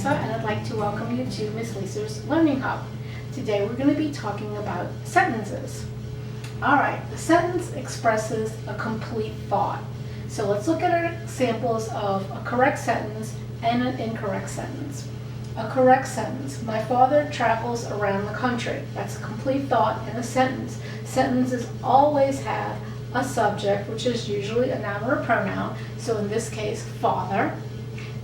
Lisa, and I'd like to welcome you to Miss Lisa's Learning Hub. Today we're going to be talking about sentences. Alright, the sentence expresses a complete thought. So let's look at our examples of a correct sentence and an incorrect sentence. A correct sentence: my father travels around the country. That's a complete thought in a sentence. Sentences always have a subject, which is usually a noun or a pronoun, so in this case, father,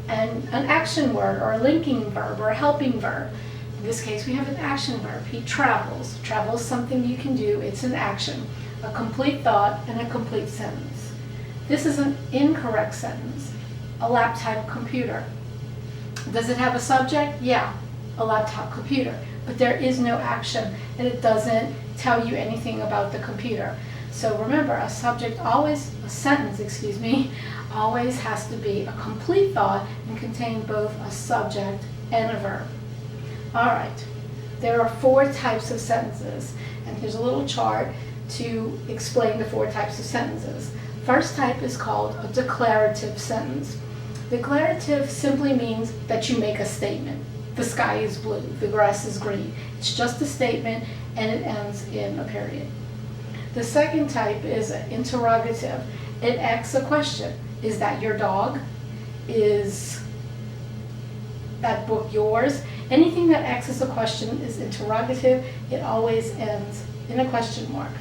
and an action word or a linking verb or a helping verb. In this case, we have an action verb. He travels. Travel is something you can do. It's an action. A complete thought and a complete sentence. This is an incorrect sentence. A laptop computer. Does it have a subject? Yeah, a laptop computer. But there is no action, and it doesn't tell you anything about the computer. So remember, a sentence always has to be a complete thought and contain both a subject and a verb. All right, there are 4 types of sentences, and here's a little chart to explain the 4 types of sentences. First type is called a declarative sentence. Declarative simply means that you make a statement. The sky is blue, the grass is green. It's just a statement, and it ends in a period. The second type is interrogative. It asks a question. Is that your dog? Is that book yours? Anything that asks a question is interrogative. It always ends in a question mark.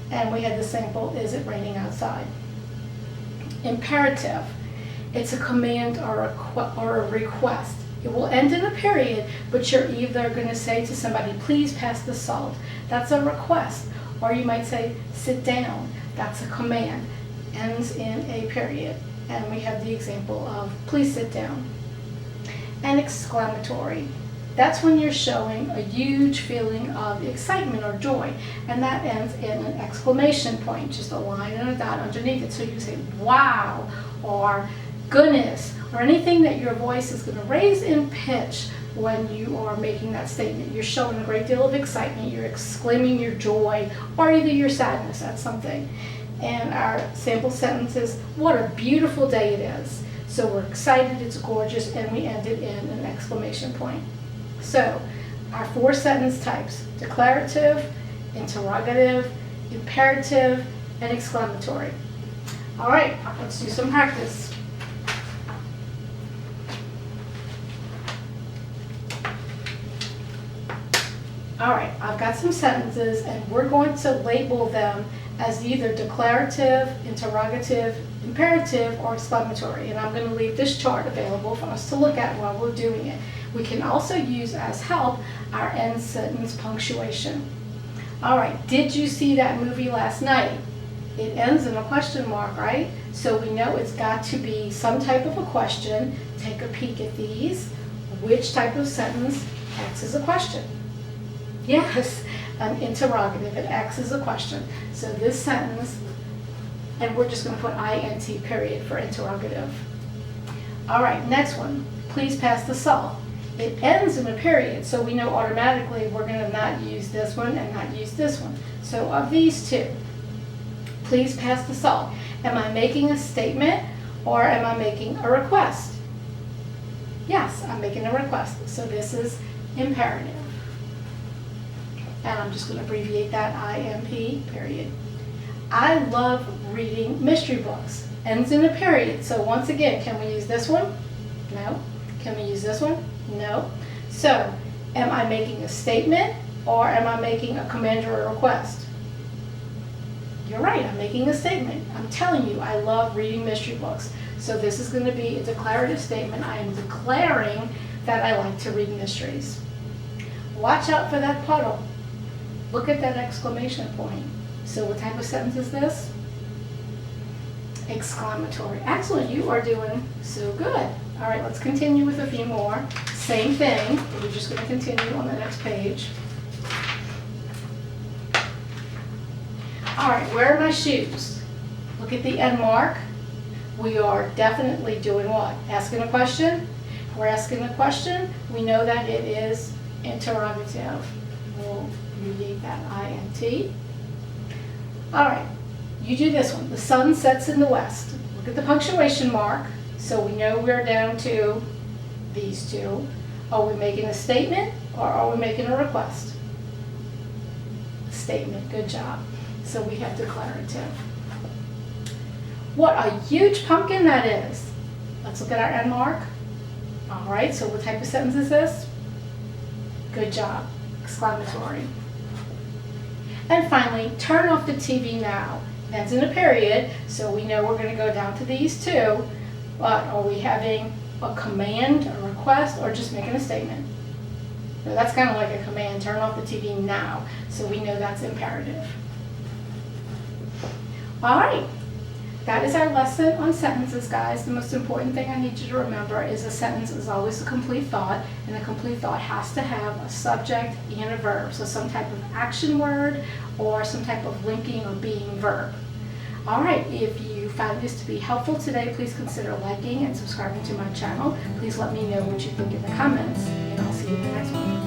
And we had the sample, is it raining outside? Imperative. It's a command or a request. It will end in a period, but you're either going to say to somebody, please pass the salt. That's a request. Or you might say, sit down. That's a command. Ends in a period. And we have the example of, please sit down. And exclamatory. That's when you're showing a huge feeling of excitement or joy. And that ends in an exclamation point, just a line and a dot underneath it. So you can say, wow, or goodness, or anything that your voice is going to raise in pitch when you are making that statement. You're showing a great deal of excitement. You're exclaiming your joy or either your sadness at something. And our sample sentence is, what a beautiful day it is. So we're excited, it's gorgeous, and we end it in an exclamation point. So our 4 sentence types: declarative, interrogative, imperative, and exclamatory. All right, let's do some practice. All right, I've got some sentences, and we're going to label them as either declarative, interrogative, imperative, or exclamatory. And I'm going to leave this chart available for us to look at while we're doing it. We can also use as help our end sentence punctuation. All right, did you see that movie last night? It ends in a question mark, right? So we know it's got to be some type of a question. Take a peek at these. Which type of sentence acts as a question? Yes, an interrogative. It acts as a question. So this sentence, and we're just going to put int period for interrogative. All right, next one. Please pass the salt. It ends in a period, so we know automatically we're going to not use this one and not use this one. So of these 2, please pass the salt. Am I making a statement or am I making a request? Yes, I'm making a request. So this is imperative. And I'm just going to abbreviate that IMP, period. I love reading mystery books. Ends in a period. So once again, can we use this one? No. Can we use this one? No. So, am I making a statement or am I making a command or a request? You're right, I'm making a statement. I'm telling you, I love reading mystery books. So this is going to be a declarative statement. I am declaring that I like to read mysteries. Watch out for that puddle. Look at that exclamation point. So what type of sentence is this? Exclamatory. Excellent, you are doing so good. All right, let's continue with a few more. Same thing, we're just going to continue on the next page. All right, where are my shoes? Look at the end mark. We are definitely doing what? Asking a question. If we're asking a question, we know that it is interrogative. We'll abbreviate that INT. All right, you do this one. The sun sets in the west. Look at the punctuation mark. So we know we're down to these 2. Are we making a statement or are we making a request? Statement, good job. So we have declarative. What a huge pumpkin that is. Let's look at our end mark. All right, so what type of sentence is this? Good job, exclamatory. And finally, turn off the TV now. Ends in a period, so we know we're going to go down to these two. But are we having a command, a request, or just making a statement? So that's kind of like a command, turn off the TV now. So we know that's imperative. All right, that is our lesson on sentences, guys. The most important thing I need you to remember is a sentence is always a complete thought, and a complete thought has to have a subject and a verb. So some type of action word or some type of linking or being verb. All right, if you found this to be helpful today, please consider liking and subscribing to my channel. Please let me know what you think in the comments, and I'll see you in the next one.